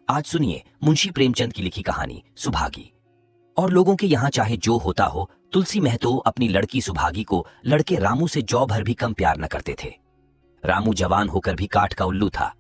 आज सुनिए मुंशी प्रेमचंद की लिखी कहानी सुभागी। और लोगों के यहाँ चाहे जो होता हो, तुलसी महतो अपनी लड़की सुभागी को लड़के रामू से जौ भर भी कम प्यार न करते थे। रामू जवान होकर भी काठ का उल्लू था।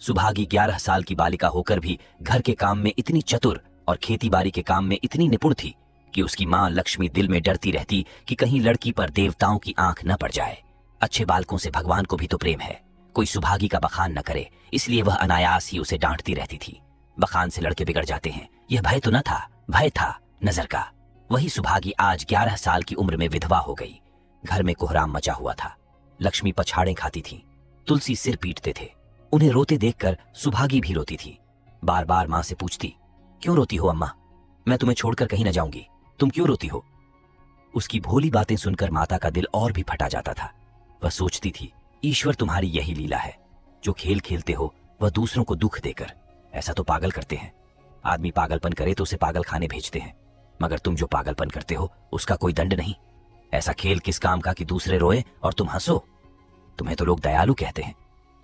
सुभागी 11 साल की बालिका होकर भी घर के काम में इतनी चतुर और खेतीबाड़ी के काम में इतनी निपुण थी कि उसकी मां लक्ष्मी दिल में डरती रहती कि कहीं लड़की पर देवताओं की आंख न पड़ जाए। अच्छे बालकों से भगवान को भी तो प्रेम है, कोई सुभागी का बखान न करे, इसलिए वह अनायास ही उसे डांटती रहती थी। बखान से लड़के बिगड़ जाते हैं, यह भय तो न था, भय था नजर का। वही सुभागी आज 11 साल की उम्र में विधवा हो गई। घर में कोहराम मचा हुआ था। लक्ष्मी पछाड़ें खाती थी, तुलसी सिर पीटते थे। उन्हें रोते देखकर सुभागी भी रोती थी। बार बार मां से पूछती, क्यों रोती हो अम्मा? मैं तुम्हें छोड़कर कहीं न जाऊंगी, तुम क्यों रोती हो? उसकी भोली बातें सुनकर माता का दिल और भी फटा जाता था। वह सोचती थी, ईश्वर तुम्हारी यही लीला है, जो खेल खेलते हो वह दूसरों को दुख देकर। ऐसा तो पागल करते हैं, आदमी पागलपन करे तो उसे पागल खाने भेजते हैं, मगर तुम जो पागलपन करते हो उसका कोई दंड नहीं। ऐसा खेल किस काम का कि दूसरे रोए और तुम हंसो? तुम्हें तो लोग दयालु कहते हैं,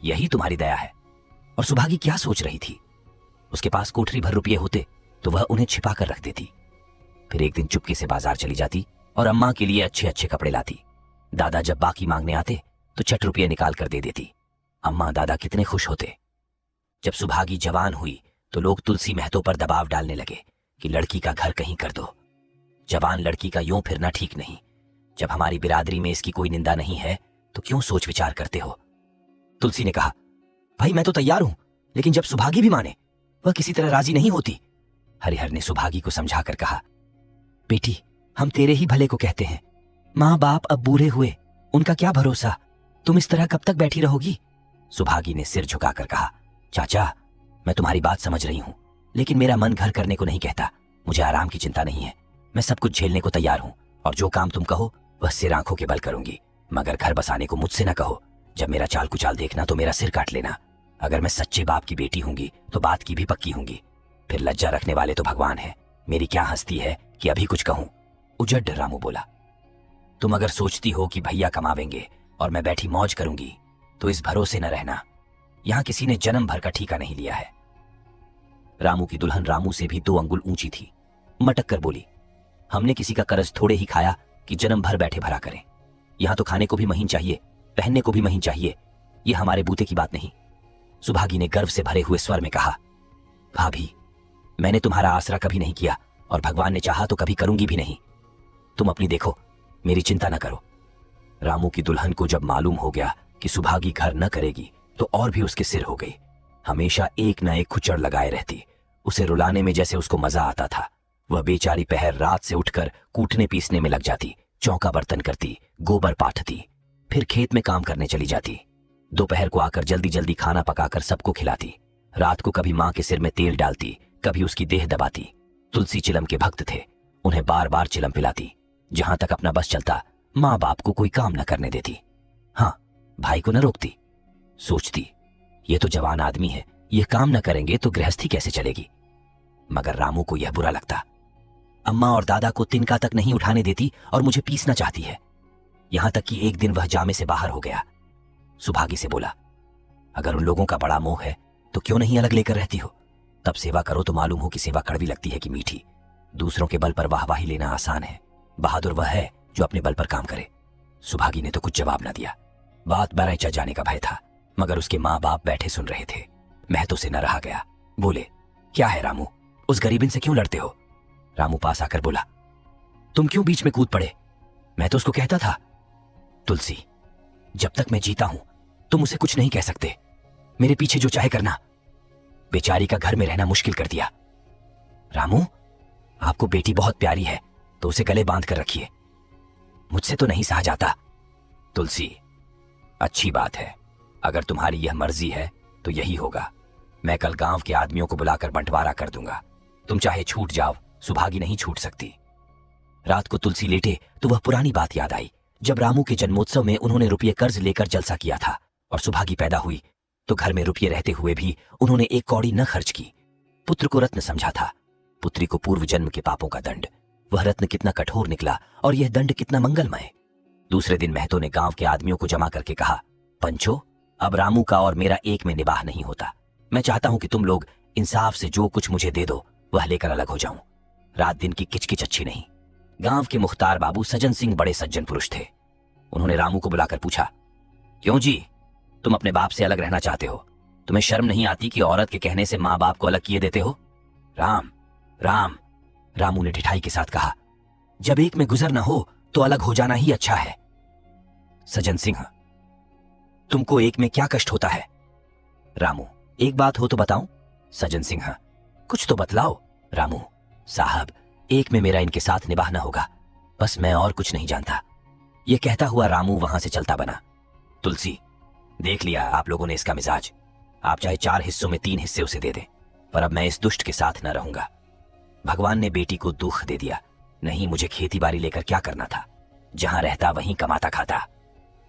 यही तुम्हारी दया है। और सुभागी क्या सोच रही थी? उसके पास कोठरी भर रुपये होते तो वह उन्हें छिपा कर रख देती। फिर एक दिन चुपके से बाजार चली जाती और अम्मा के लिए अच्छे अच्छे कपड़े लाती। दादा जब बाकी मांगने आते तो छठ रुपये निकाल कर दे देती। अम्मा दादा कितने खुश होते। जब सुभागी जवान हुई तो लोग तुलसी महतो पर दबाव डालने लगे कि लड़की का घर कहीं कर दो। जवान लड़की का यूं फिरना ठीक नहीं। जब हमारी बिरादरी में इसकी कोई निंदा नहीं है तो क्यों सोच विचार करते हो? तुलसी ने कहा, भाई मैं तो तैयार हूं, लेकिन जब सुभागी भी माने, वह किसी तरह राजी नहीं होती। हरिहर ने सुभागी को समझाकर कहा, बेटी हम तेरे ही भले को कहते हैं। माँ बाप अब बूढ़े हुए, उनका क्या भरोसा, तुम इस तरह कब तक बैठी रहोगी? सुभागी ने सिर झुकाकर कहा, चाचा मैं तुम्हारी बात समझ रही हूं, लेकिन मेरा मन घर करने को नहीं कहता। मुझे आराम की चिंता नहीं है, मैं सब कुछ झेलने को तैयार हूं, और जो काम तुम कहो वह सिर आंखों के बल करूंगी, मगर घर बसाने को मुझसे न कहो। जब मेरा चाल कुचाल देखना तो मेरा सिर काट लेना। अगर मैं सच्चे बाप की बेटी होंगी तो बात की भी पक्की होंगी। फिर लज्जा रखने वाले तो भगवान है, मेरी क्या हस्ती है कि अभी कुछ कहूं? उजड़ रामू बोला, तुम अगर सोचती हो कि भैया कमावेंगे और मैं बैठी मौज करूंगी तो इस भरोसे न रहना। यहां किसी ने जन्म भर का ठीका नहीं लिया है। रामू की दुल्हन रामू से भी 2 अंगुल ऊंची थी। मटक कर बोली, हमने किसी का कर्ज थोड़े ही खाया कि जन्म भर बैठे भरा करें। यहां तो खाने को भी महीन चाहिए, पहनने को भी महीन चाहिए, ये हमारे बूते की बात नहीं। सुभागी ने गर्व से भरे हुए स्वर में कहा, भाभी मैंने तुम्हारा आसरा कभी नहीं किया और भगवान ने चाहा तो कभी करूंगी भी नहीं। तुम अपनी देखो, मेरी चिंता न करो। रामू की दुल्हन को जब मालूम हो गया कि सुभागी घर न करेगी तो और भी उसके सिर हो गई। हमेशा एक न एक खुचड़ लगाए रहती। उसे रुलाने में जैसे उसको मजा आता था। वह बेचारी पहर रात से उठकर कूटने पीसने में लग जाती, चौका बर्तन करती, गोबर पाठती, फिर खेत में काम करने चली जाती। दोपहर को आकर जल्दी जल्दी खाना पकाकर सबको खिलाती। रात को कभी मां के सिर में तेल डालती, कभी उसकी देह दबाती। तुलसी चिलम के भक्त थे, उन्हें बार बार चिलम पिलाती। जहां तक अपना बस चलता मां बाप को कोई काम न करने देती। हाँ, भाई को न रोकती। सोचती, ये तो जवान आदमी है, ये काम न करेंगे तो गृहस्थी कैसे चलेगी? मगर रामू को यह बुरा लगता। अम्मा और दादा को तिनका तक नहीं उठाने देती और मुझे पीसना चाहती है। यहां तक कि एक दिन वह जामे से बाहर हो गया। सुभागी से बोला, अगर उन लोगों का बड़ा मोह है तो क्यों नहीं अलग लेकर रहती हो? तब सेवा करो तो मालूम हो कि सेवा कड़वी लगती है कि मीठी। दूसरों के बल पर वाहवाही लेना आसान है, बहादुर वह है जो अपने बल पर काम करे। सुभागी ने तो कुछ जवाब न दिया। बात बरैचा जाने का भय था, मगर उसके माँ बाप बैठे सुन रहे थे। महतो से न रहा गया। बोले, क्या है रामू, उस गरीबिन से क्यों लड़ते हो? रामू पास आकर बोला, तुम क्यों बीच में कूद पड़े? मैं तो उसको कहता था। तुलसी, जब तक मैं जीता हूं तुम उसे कुछ नहीं कह सकते। मेरे पीछे जो चाहे करना। बेचारी का घर में रहना मुश्किल कर दिया। रामू, आपको बेटी बहुत प्यारी है तो उसे गले बांध कर रखिए। मुझसे तो नहीं सहा जाता। तुलसी, अच्छी बात है, अगर तुम्हारी यह मर्जी है तो यही होगा। मैं कल गांव के आदमियों को बुलाकर बंटवारा कर दूंगा। तुम चाहे छूट जाओ, सुभागी नहीं छूट सकती। रात को तुलसी लेटे तो वह पुरानी बात याद आई, जब रामू के जन्मोत्सव में उन्होंने रुपये कर्ज लेकर जलसा किया था और सुभागी पैदा हुई तो घर में रुपये रहते हुए भी उन्होंने एक कौड़ी न खर्च की। पुत्र को रत्न समझा था, पुत्री को पूर्व जन्म के पापों का दंड। वह रत्न कितना कठोर निकला और यह दंड कितना मंगलमय। दूसरे दिन महतो ने गांव के आदमियों को जमा करके कहा, पंचो, अब रामू का और मेरा एक में निबाह नहीं होता। मैं चाहता हूं कि तुम लोग इंसाफ से जो कुछ मुझे दे दो वह लेकर अलग हो जाऊं। रात दिन की किचकिच अच्छी नहीं। गांव के मुख्तार बाबू सज्जन सिंह बड़े सज्जन पुरुष थे। उन्होंने रामू को बुलाकर पूछा, क्यों जी, तुम अपने बाप से अलग रहना चाहते हो? तुम्हें शर्म नहीं आती कि औरत के कहने से माँ बाप को अलग किए देते हो? राम राम, रामू ने ठिठाई के साथ कहा, जब एक में गुजर न हो तो अलग हो जाना ही अच्छा है। सज्जन सिंह, तुमको एक में क्या कष्ट होता है? रामू, एक बात हो तो बताऊं? सज्जन सिंह, कुछ तो बतलाओ। रामू, साहब, एक में मेरा इनके साथ निभाना होगा, बस मैं और कुछ नहीं जानता। यह कहता हुआ रामू वहां से चलता बना। तुलसी, देख लिया आप लोगों ने इसका मिजाज। आप चाहे 4 हिस्सों में 3 हिस्से उसे दे दें, पर अब मैं इस दुष्ट के साथ न रहूंगा। भगवान ने बेटी को दुख दे दिया, नहीं मुझे खेती बाड़ी लेकर क्या करना था? जहां रहता वहीं कमाता खाता।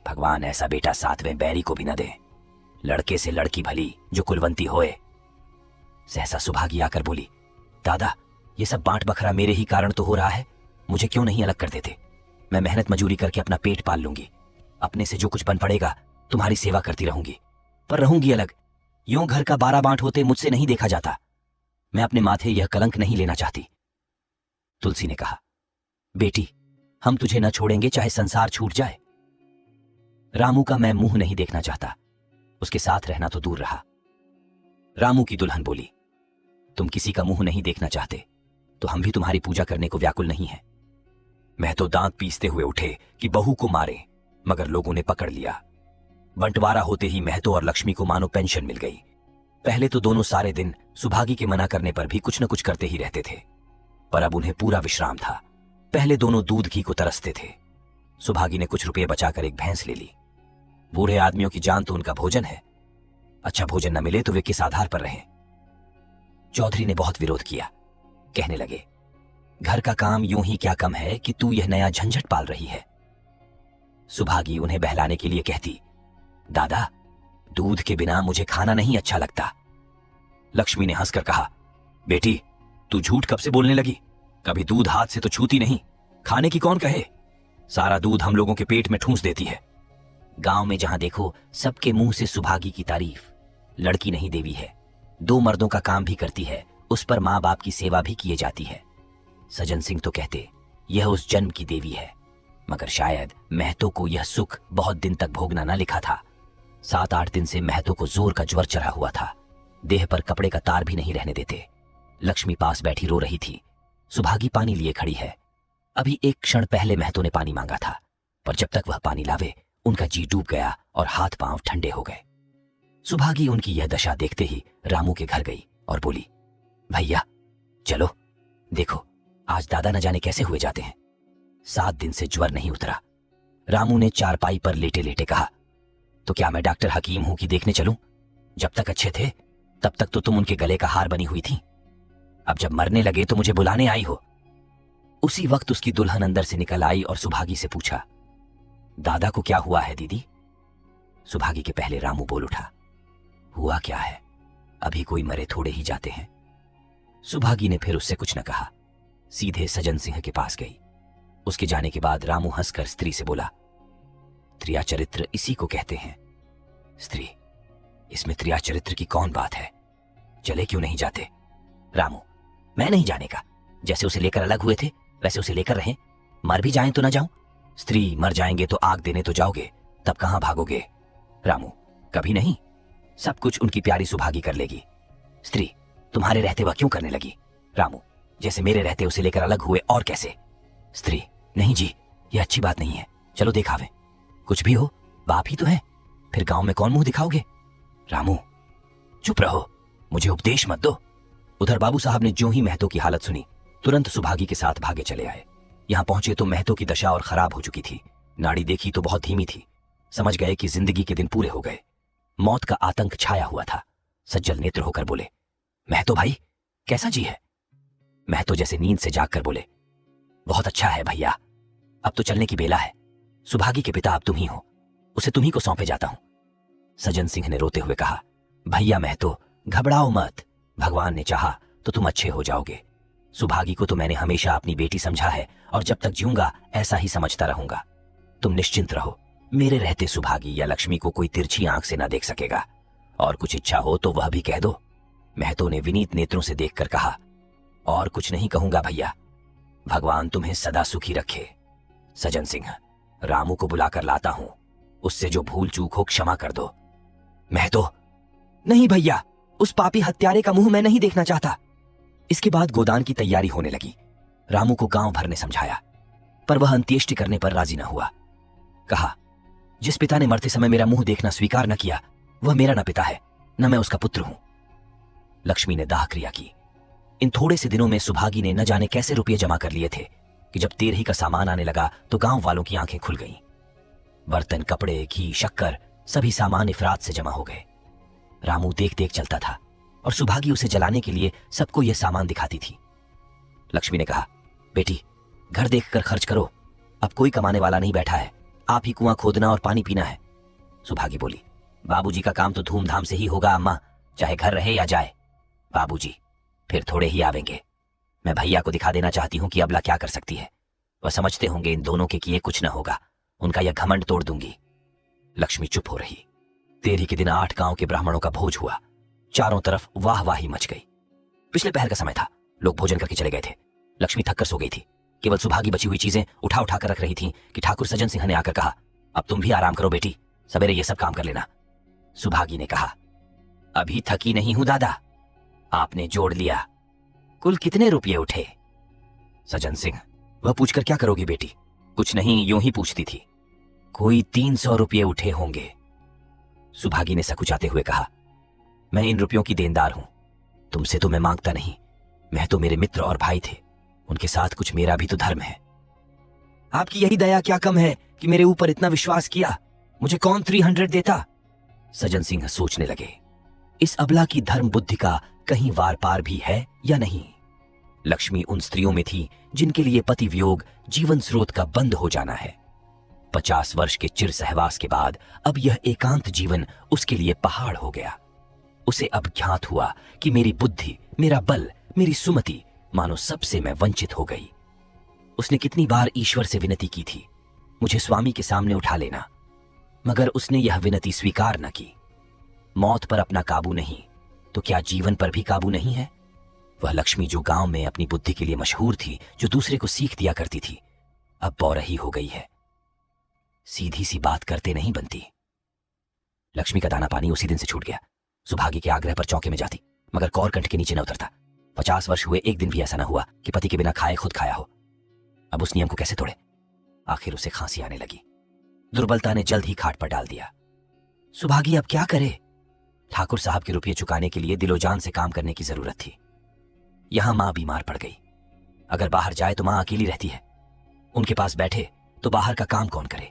भगवान ऐसा बेटा 7वें बैरी को भी न दे। लड़के से लड़की भली जो कुलवंती होए। सहसा सुभागी आकर बोली, दादा, ये सब बांट बखरा मेरे ही कारण तो हो रहा है। मुझे क्यों नहीं अलग कर देते? मैं मेहनत मजूरी करके अपना पेट पाल लूंगी। अपने से जो कुछ बन पड़ेगा तुम्हारी सेवा करती रहूंगी, पर रहूंगी अलग। यूं घर का 12 बांट होते मुझसे नहीं देखा जाता। मैं अपने माथे यह कलंक नहीं लेना चाहती। तुलसी ने कहा, बेटी, हम तुझे न छोड़ेंगे चाहे संसार छूट जाए। रामू का मैं मुंह नहीं देखना चाहता, उसके साथ रहना तो दूर रहा। रामू की दुल्हन बोली, तुम किसी का मुंह नहीं देखना चाहते तो हम भी तुम्हारी पूजा करने को व्याकुल नहीं है। मैं तो दांत पीसते हुए उठे कि बहू को मारे, मगर लोगों ने पकड़ लिया। बंटवारा होते ही महतो और लक्ष्मी को मानो पेंशन मिल गई। पहले तो दोनों सारे दिन सुभागी के मना करने पर भी कुछ न कुछ करते ही रहते थे, पर अब उन्हें पूरा विश्राम था। पहले दोनों दूध घी को तरसते थे। सुभागी ने कुछ रुपये बचाकर एक भैंस ले ली। बूढ़े आदमियों की जान तो उनका भोजन है, अच्छा भोजन न मिले तो वे किस आधार पर रहें? चौधरी ने बहुत विरोध किया। कहने लगे, घर का काम यूं ही क्या कम है कि तू यह नया झंझट पाल रही है। सुभागी उन्हें बहलाने के लिए कहती, दादा, दूध के बिना मुझे खाना नहीं अच्छा लगता। लक्ष्मी ने हंसकर कहा, बेटी, तू झूठ कब से बोलने लगी? कभी दूध हाथ से तो छूती नहीं। खाने की कौन कहे? सारा दूध हम लोगों के पेट में ठूंस देती है। गांव में जहां देखो सबके मुंह से सुभागी की तारीफ। लड़की नहीं देवी है, 2 मर्दों का काम भी करती है, उस पर माँ बाप की सेवा भी किए जाती है। सज्जन सिंह तो कहते यह उस जन्म की देवी है, मगर शायद महतो को यह सुख बहुत दिन तक भोगना न लिखा था। 7-8 दिन से महतो को जोर का ज्वर चढ़ा हुआ था। देह पर कपड़े का तार भी नहीं रहने देते। लक्ष्मी पास बैठी रो रही थी। सुभागी पानी लिए खड़ी है। अभी एक क्षण पहले महतो ने पानी मांगा था, पर जब तक वह पानी लावे उनका जी डूब गया और हाथ पांव ठंडे हो गए। सुभागी उनकी यह दशा देखते ही रामू के घर गई और बोली, भैया चलो, देखो आज दादा न जाने कैसे हुए जाते हैं। 7 दिन से ज्वर नहीं उतरा। रामू ने चारपाई पर लेटे लेटे कहा, तो क्या मैं डॉक्टर हकीम हूं कि देखने चलूं? जब तक अच्छे थे तब तक तो तुम उनके गले का हार बनी हुई थी। अब जब मरने लगे तो मुझे बुलाने आई हो। उसी वक्त उसकी दुल्हन अंदर से निकल आई और सुभागी से पूछा, दादा को क्या हुआ है दीदी? सुभागी के पहले रामू बोल उठा, हुआ क्या है, अभी कोई मरे थोड़े ही जाते हैं। सुभागी ने फिर उससे कुछ न कहा, सीधे सज्जन सिंह के पास गई। उसके जाने के बाद रामू हंसकर स्त्री से बोला, त्रिया चरित्र इसी को कहते हैं। स्त्री, इसमें त्रिया चरित्र की कौन बात है? चले क्यों नहीं जाते? रामू, मैं नहीं जाने का। जैसे उसे लेकर अलग हुए थे वैसे उसे लेकर रहें। मर भी जाएं तो ना जाऊं। स्त्री, मर जाएंगे तो आग देने तो जाओगे, तब कहां भागोगे? रामू, कभी नहीं, सब कुछ उनकी प्यारी सुभागी कर लेगी। स्त्री, तुम्हारे रहते वह क्यों करने लगी? रामू, जैसे मेरे रहते उसे लेकर अलग हुए और कैसे? स्त्री, नहीं जी, यह अच्छी बात नहीं है, चलो देखावे। कुछ भी हो, बाप ही तो है, फिर गांव में कौन मुंह दिखाओगे? रामू, चुप रहो, मुझे उपदेश मत दो। उधर बाबू साहब ने जो ही महतो की हालत सुनी तुरंत सुभागी के साथ भागे चले आए। यहां पहुंचे तो महतो की दशा और खराब हो चुकी थी। नाड़ी देखी तो बहुत धीमी थी। समझ गए कि जिंदगी के दिन पूरे हो गए। मौत का आतंक छाया हुआ था। सज्जल नेत्र होकर बोले, महतो भाई कैसा जी है? महतो जैसे नींद से जाग कर बोले, बहुत अच्छा है भैया, अब तो चलने की बेला है। सुभागी के पिता अब तुम ही हो, उसे तुम ही को सौंपे जाता हूं। सज्जन सिंह ने रोते हुए कहा, भैया महतो घबराओ मत, भगवान ने चाहा तो तुम अच्छे हो जाओगे। सुभागी को तो मैंने हमेशा अपनी बेटी समझा है और जब तक जीऊंगा ऐसा ही समझता रहूंगा। तुम निश्चिंत रहो, मेरे रहते सुभागी या लक्ष्मी को कोई तिरछी आंख से ना देख सकेगा। और कुछ इच्छा हो तो वह भी कह दो। महतो ने विनीत नेत्रों से देखकर कहा, और कुछ नहीं कहूंगा भैया, भगवान तुम्हें सदा सुखी रखे। सज्जन सिंह, रामू को बुलाकर लाता हूं, उससे जो भूल चूक हो क्षमा कर दो। महतो, नहीं भैया, उस पापी हत्यारे का मुंह मैं नहीं देखना चाहता। इसके बाद गोदान की तैयारी होने लगी। रामू को गांव भर ने समझाया, पर वह अंत्येष्टि करने पर राजी न हुआ। कहा, जिस पिता ने मरते समय मेरा मुंह देखना स्वीकार न किया, वह मेरा न पिता है, न मैं उसका पुत्र हूं। लक्ष्मी ने दाह क्रिया की। इन थोड़े से दिनों में सुभागी ने न जाने कैसे रुपये जमा कर लिए थे कि जब तेरही का सामान आने लगा तो गांव वालों की आंखें खुल गईं। बर्तन, कपड़े, घी, शक्कर, सभी सामान इफरात से जमा हो गए। रामू देख देख चलता था और सुभागी उसे जलाने के लिए सबको यह सामान दिखाती थी। लक्ष्मी ने कहा, बेटी, घर देखकर खर्च करो, अब कोई कमाने वाला नहीं बैठा है, आप ही कुआं खोदना और पानी पीना है। सुभागी बोली, बाबूजी का काम तो धूमधाम से ही होगा अम्मा, चाहे घर रहे या जाए। बाबूजी फिर थोड़े ही आवेंगे। मैं भैया को दिखा देना चाहती हूं कि अबला क्या कर सकती है। वह समझते होंगे इन दोनों के किए कुछ न होगा, उनका यह घमंड तोड़ दूंगी। लक्ष्मी चुप हो रही। तेरही के दिन 8 गांव के ब्राह्मणों का भोज हुआ। चारों तरफ वाहवाही मच गई। पिछले पहर का समय था, लोग भोजन करके चले गए थे। लक्ष्मी थक कर सो गई थी। केवल सुभागी बची हुई चीजें उठा उठा कर रख रही थी कि ठाकुर सज्जन सिंह ने आकर कहा, अब तुम भी आराम करो बेटी, सवेरे ये सब काम कर लेना। सुभागी ने कहा, अभी थकी नहीं हूं दादा। आपने जोड़ लिया, कुल कितने रुपये उठे? सज्जन सिंह, वह पूछकर क्या करोगी बेटी? कुछ नहीं, यूं ही पूछती थी। कोई 300 रुपये उठे होंगे। सुभागी ने सकुचाते हुए कहा, मैं इन रुपयों की देनदार हूं, तुमसे तो मैं मांगता नहीं। मैं तो मेरे मित्र और भाई थे, उनके साथ कुछ मेरा भी तो धर्म है। आपकी यही दया क्या कम है कि मेरे ऊपर इतना विश्वास किया? मुझे कौन 300 देता? सज्जन सिंह सोचने लगे, इस अबला की धर्म बुद्धि का कहीं वार पार भी है या नहीं। लक्ष्मी उन स्त्रियों में थी जिनके लिए पति वियोग जीवन स्रोत का बंद हो जाना है। 50 वर्ष के चिर सहवास के बाद अब यह एकांत जीवन उसके लिए पहाड़ हो गया। उसे अब ज्ञात हुआ कि मेरी बुद्धि, मेरा बल, मेरी सुमति मानो सबसे मैं वंचित हो गई। उसने कितनी बार ईश्वर से विनती की थी, मुझे स्वामी के सामने उठा लेना, मगर उसने यह विनती स्वीकार न की। मौत पर अपना काबू नहीं तो क्या जीवन पर भी काबू नहीं है? वह लक्ष्मी जो गांव में अपनी बुद्धि के लिए मशहूर थी, जो दूसरे को सीख दिया करती थी, अब बौरही हो गई है। सीधी सी बात करते नहीं बनती। लक्ष्मी का दाना पानी उसी दिन से छूट गया। सुभागी के आग्रह पर चौके में जाती, मगर कौर कंठ के नीचे न उतरता। 50 वर्ष हुए, एक दिन भी ऐसा न हुआ कि पति के बिना खाए खुद खाया हो। अब उस नियम को कैसे तोड़े? आखिर उसे खांसी आने लगी। दुर्बलता ने जल्द ही खाट पर डाल दिया। सुभागी अब क्या करे? ठाकुर साहब के रुपये चुकाने के लिए दिलोजान से काम करने की जरूरत थी। यहां मां बीमार पड़ गई। अगर बाहर जाए तो मां अकेली रहती है, उनके पास बैठे तो बाहर का काम कौन करे?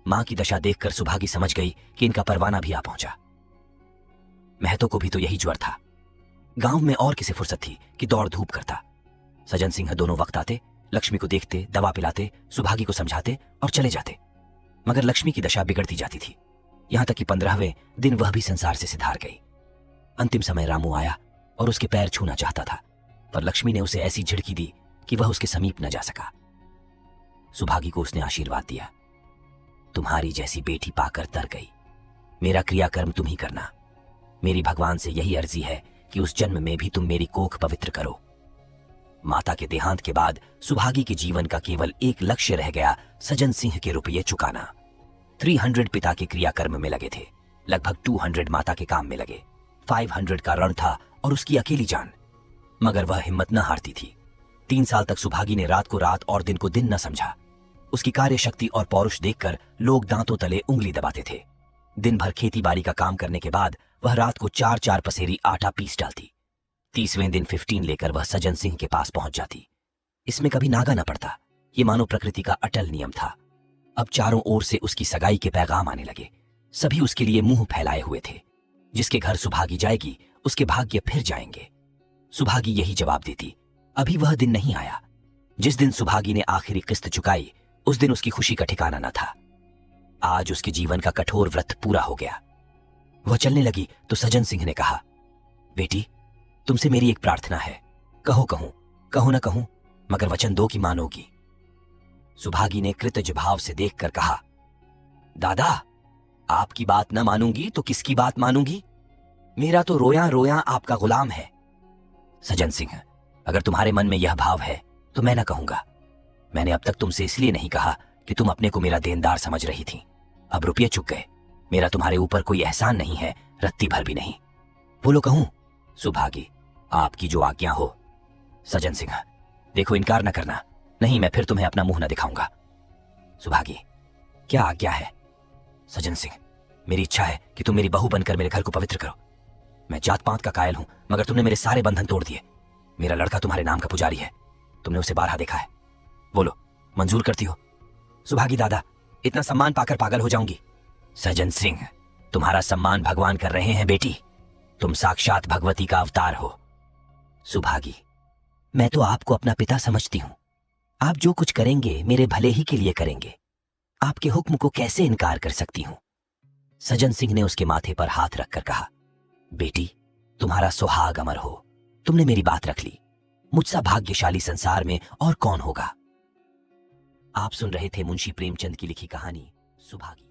मां की दशा देखकर सुभागी समझ गई कि इनका परवाना भी आ पहुंचा। महतो को भी तो यही ज्वर था। गांव में और किसे फुर्सत थी कि दौड़ धूप करता। सज्जन सिंह दोनों वक्त आते, लक्ष्मी को देखते, दवा पिलाते, सुभागी को समझाते और चले जाते, मगर लक्ष्मी की दशा बिगड़ती जाती थी, यहां तक कि 15वें दिन वह भी संसार से सिधार गई। अंतिम समय रामू आया और उसके पैर छूना चाहता था, पर लक्ष्मी ने उसे ऐसी झिड़की दी कि वह उसके समीप न जा सका। सुभागी को उसने आशीर्वाद दिया, तुम्हारी जैसी बेटी पाकर तर गई। मेरा क्रियाकर्म तुम ही करना। मेरी भगवान से यही अर्जी है कि उस जन्म में भी तुम मेरी कोख पवित्र करो। माता के देहांत के बाद सुभागी के जीवन का केवल एक लक्ष्य रह गया, सज्जन सिंह के रुपये चुकाना। 300 पिता के क्रियाकर्म में लगे थे, लगभग 200 माता के काम में लगे। 500 का ऋण था और उसकी अकेली जान, मगर वह हिम्मत न हारती थी। 3 साल तक सुभागी ने रात को रात और दिन को दिन न समझा। उसकी कार्य शक्ति और पौरुष देखकर लोग दांतों तले उंगली दबाते थे। दिन भर खेती बाड़ी का काम करने के बाद वह रात को 4-4 पसेरी आटा पीस डालती। 30वें दिन 15 लेकर वह सज्जन सिंह के पास पहुंच जाती। इसमें कभी नागा न पड़ता, ये मानो प्रकृति का अटल नियम था। अब चारों ओर से उसकी सगाई के पैगाम आने लगे। सभी उसके लिए मुंह फैलाए हुए थे। जिसके घर सुभागी जाएगी उसके भाग्य फिर जाएंगे। सुभागी यही जवाब देती। अभी वह दिन नहीं आया। जिस दिन सुभागी ने आखिरी किस्त चुकाई, उस दिन उसकी खुशी का ठिकाना न था। आज उसके जीवन का कठोर व्रत पूरा हो गया। वह चलने लगी तो सज्जन सिंह ने कहा, बेटी, तुमसे मेरी एक प्रार्थना है। कहो कहूं, कहूं न कहूं, मगर वचन दो कि मानोगी। सुभागी ने कृतज्ञ भाव से देखकर कहा, दादा, आपकी बात न मानूंगी तो किसकी बात मानूंगी? मेरा तो रोया रोया आपका गुलाम है। सज्जन सिंह, अगर तुम्हारे मन में यह भाव है तो मैं ना कहूंगा। मैंने अब तक तुमसे इसलिए नहीं कहा कि तुम अपने को मेरा देनदार समझ रही थी। अब रुपये चुक गए, मेरा तुम्हारे ऊपर कोई एहसान नहीं है, रत्ती भर भी नहीं। बोलो कहूं? सुभागी, आपकी जो आज्ञा हो। सज्जन सिंह, देखो इनकार न करना, नहीं मैं फिर तुम्हें अपना मुंह न दिखाऊंगा। सुभागी, क्या आज्ञा है? सज्जन सिंह, मेरी इच्छा है कि तुम मेरी बहू बनकर मेरे घर को पवित्र करो। मैं जात पात का कायल हूं, मगर तुमने मेरे सारे बंधन तोड़ दिए। मेरा लड़का तुम्हारे नाम का पुजारी है, तुमने उसे बारहा देखा है। बोलो, मंजूर करती हो? सुभागी दादा, इतना सम्मान पाकर पागल हो जाऊंगी। सज्जन सिंह, तुम्हारा सम्मान भगवान कर रहे हैं बेटी, तुम साक्षात भगवती का अवतार हो। सुभागी, मैं तो आपको अपना पिता समझती हूं। आप जो कुछ करेंगे मेरे भले ही के लिए करेंगे। आपके हुक्म को कैसे इनकार कर सकती हूं? सज्जन सिंह ने उसके माथे पर हाथ रखकर कहा, बेटी, तुम्हारा सुहाग अमर हो। तुमने मेरी बात रख ली। मुझसा भाग्यशाली संसार में और कौन होगा। आप सुन रहे थे मुंशी प्रेमचंद की लिखी कहानी सुभागी।